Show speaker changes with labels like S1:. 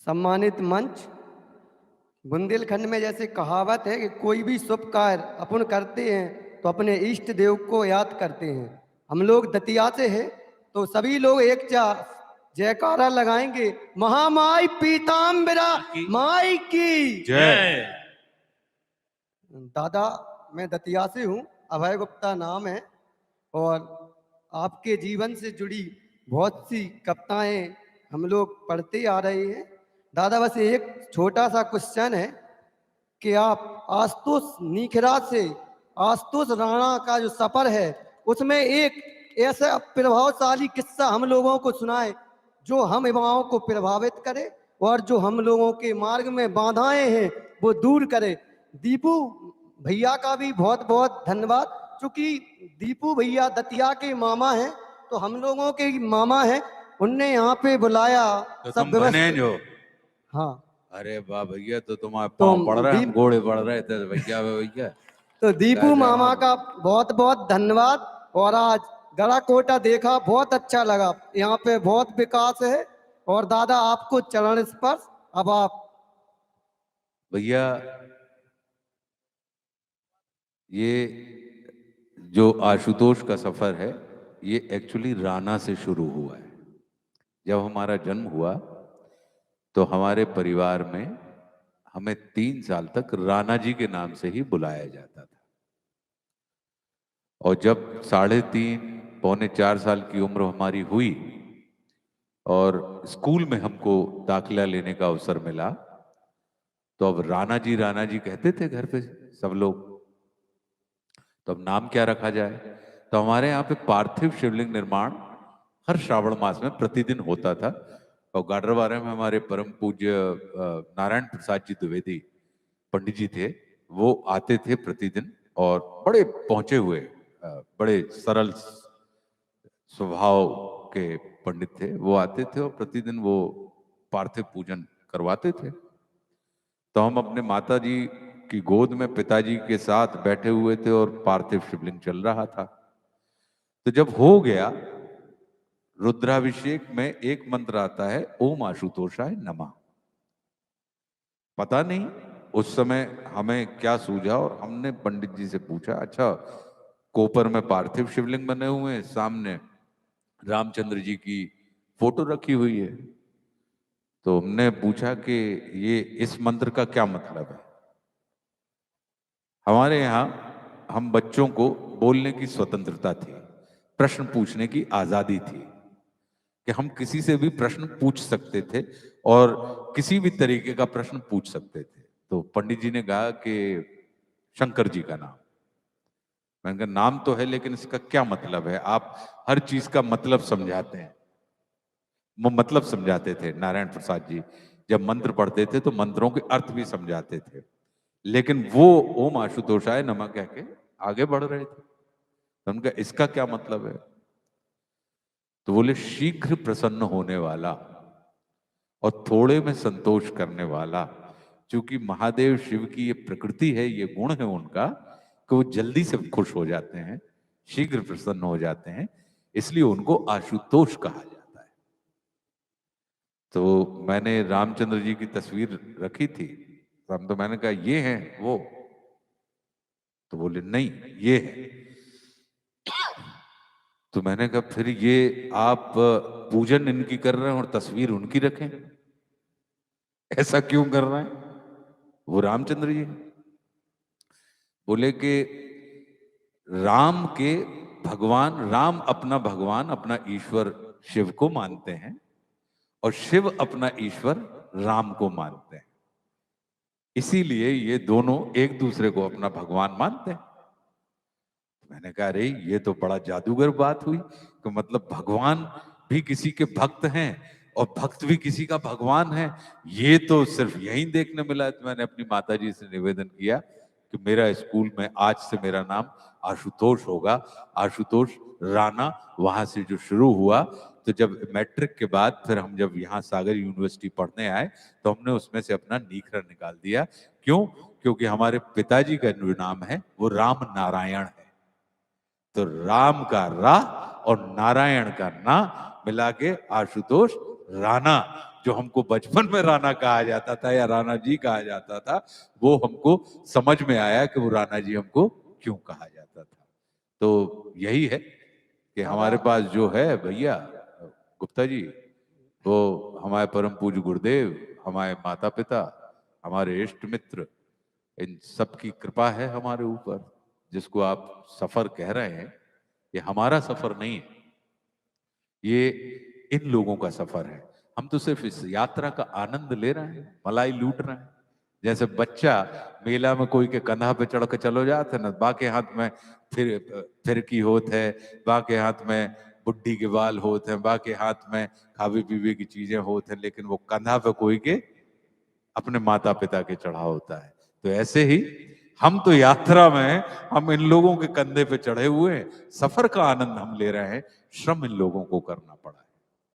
S1: सम्मानित मंच, बुंदेलखंड में जैसे कहावत है कि कोई भी शुभ कार्य अपन करते हैं तो अपने इष्ट देव को याद करते हैं। हम लोग दतिया से हैं तो सभी लोग एक जयकारा लगाएंगे, महामाई पीताम्बरा माई की
S2: जय।
S1: दादा, मैं दतिया से हूँ, अभय गुप्ता नाम है और आपके जीवन से जुड़ी बहुत सी कविताएं हम लोग पढ़ते आ रहे हैं। दादा, बस एक छोटा सा क्वेश्चन है कि आप आशुतोष नीखरा से आशुतोष राणा का जो सफर है उसमें एक ऐसा प्रभावशाली किस्सा हम लोगों को सुनाए जो हम युवाओं को प्रभावित करे और जो हम लोगों के मार्ग में बाधाएं हैं वो दूर करे। दीपू भैया का भी बहुत बहुत धन्यवाद, क्योंकि दीपू भैया दतिया के मामा हैं तो हम लोगों के मामा हैं, उनने यहाँ पे बुलाया
S2: तो
S1: सब
S2: तुम
S1: व्यवस्था।
S2: बने जो।
S1: हाँ,
S2: अरे वाह भैया, तो तुम्हारे
S1: तो
S2: पाँव पड़ रहे हैं, हम
S1: दीप
S2: घोड़े पड़ रहे थे भैया भैया।
S1: तो दीपू
S2: क्या
S1: मामा
S2: जवाब।
S1: का बहुत बहुत धन्यवाद। और आज गड़ा कोटा देखा, बहुत अच्छा लगा, यहाँ पे बहुत विकास है। और दादा आपको चरण स्पर्श। अब आप
S2: भैया, ये जो आशुतोष का सफर है ये एक्चुअली राणा से शुरू हुआ है। जब हमारा जन्म हुआ तो हमारे परिवार में हमें 3 साल तक राणा जी के नाम से ही बुलाया जाता था। और जब 3.5 पौने 4 साल की उम्र हमारी हुई और स्कूल में हमको दाखिला लेने का अवसर मिला, तो अब राणा जी कहते थे घर पे सब लोग। तो अब नाम क्या रखा जाए? तो हमारे यहाँ पे पार्थिव शिवलिंग निर्माण हर श्रावण मास में प्रतिदिन होता था। और गाडरवारे में हमारे परम पूज्य नारायण प्रसाद जी द्विवेदी पंडित जी थे, वो आते थे प्रतिदिन। और बड़े पहुंचे हुए बड़े सरल स्वभाव के पंडित थे, वो आते थे और प्रतिदिन वो पार्थिव पूजन करवाते थे। तो हम अपने माता जी की गोद में पिताजी के साथ बैठे हुए थे और पार्थिव शिवलिंग चल रहा था। तो जब हो गया, रुद्राभिषेक में एक मंत्र आता है, ओम आशुतोषाय नमः। पता नहीं उस समय हमें क्या सूझा और हमने पंडित जी से पूछा, अच्छा कोपर में पार्थिव शिवलिंग बने हुए हैं, सामने रामचंद्र जी की फोटो रखी हुई है, तो हमने पूछा कि ये इस मंत्र का क्या मतलब है? हमारे यहाँ हम बच्चों को बोलने की स्वतंत्रता थी, प्रश्न पूछने की आजादी थी, कि हम किसी से भी प्रश्न पूछ सकते थे और किसी भी तरीके का प्रश्न पूछ सकते थे। तो पंडित जी ने कहा कि शंकर जी का नाम। मैंने कहा नाम तो है लेकिन इसका क्या मतलब है? आप हर चीज का मतलब समझाते हैं। वो मतलब समझाते थे नारायण प्रसाद जी, जब मंत्र पढ़ते थे तो मंत्रों के अर्थ भी समझाते थे, लेकिन वो ओम आशुतोषाय नमः कह के आगे बढ़ रहे थे। तो उनका इसका क्या मतलब है? तो बोले शीघ्र प्रसन्न होने वाला और थोड़े में संतोष करने वाला। क्योंकि महादेव शिव की ये प्रकृति है, ये गुण है उनका, कि वो जल्दी से खुश हो जाते हैं, शीघ्र प्रसन्न हो जाते हैं, इसलिए उनको आशुतोष कहा जाता है। तो मैंने रामचंद्र जी की तस्वीर रखी थी, तो मैंने कहा ये हैं वो? तो बोले नहीं, ये है। तो मैंने कहा फिर ये आप पूजन इनकी कर रहे हैं और तस्वीर उनकी रखें, ऐसा क्यों कर रहे हैं? वो रामचंद्र जी हैं। बोले कि राम के भगवान, राम अपना भगवान, अपना ईश्वर शिव को मानते हैं और शिव अपना ईश्वर राम को मानते हैं, इसीलिए ये दोनों एक दूसरे को अपना भगवान मानते हैं। मैंने कहा अरे ये तो बड़ा जादूगर बात हुई, तो मतलब भगवान भी किसी के भक्त हैं और भक्त भी किसी का भगवान है, ये तो सिर्फ यहीं देखने मिला है। तो मैंने अपनी माता जी से निवेदन किया कि मेरा स्कूल में आज से मेरा नाम आशुतोष होगा, आशुतोष राणा। वहां से जो शुरू हुआ, तो जब मैट्रिक के बाद फिर हम जब यहाँ सागर यूनिवर्सिटी पढ़ने आए तो हमने उसमें से अपना नीखरा निकाल दिया। क्यों? क्योंकि हमारे पिताजी का जो नाम है वो राम नारायण है। तो राम का रा और नारायण का ना मिला के आशुतोष राणा, जो हमको बचपन में राणा कहा जाता था या राणा जी कहा जाता था, वो हमको समझ में आया कि वो राणा जी हमको क्यों कहा जाता था। तो यही है कि हमारे पास जो है भैया गुप्ता जी, वो हमारे परम पूज्य गुरुदेव, हमारे माता पिता, हमारे इष्ट मित्र, इन सब की कृपा है हमारे ऊपर। जिसको आप सफर कह रहे हैं, ये हमारा सफर नहीं है, ये इन लोगों का सफर है। हम तो सिर्फ इस यात्रा का आनंद ले रहे हैं, मलाई लूट रहे हैं। जैसे बच्चा मेला में कोई के कंधा पे चढ़ के चलो जाते ना, बाके हाथ में फिरकी होत है, बाके हाथ में बुड्ढी के बाल होते हैं, बाके हाथ में खावे पीवे की चीजें होते हैं, लेकिन वो कंधा पे कोई के अपने माता पिता के चढ़ा होता है। तो ऐसे ही हम तो यात्रा में हम इन लोगों के कंधे पे चढ़े हुए हैं, सफर का आनंद हम ले रहे हैं, श्रम इन लोगों को करना पड़ा है।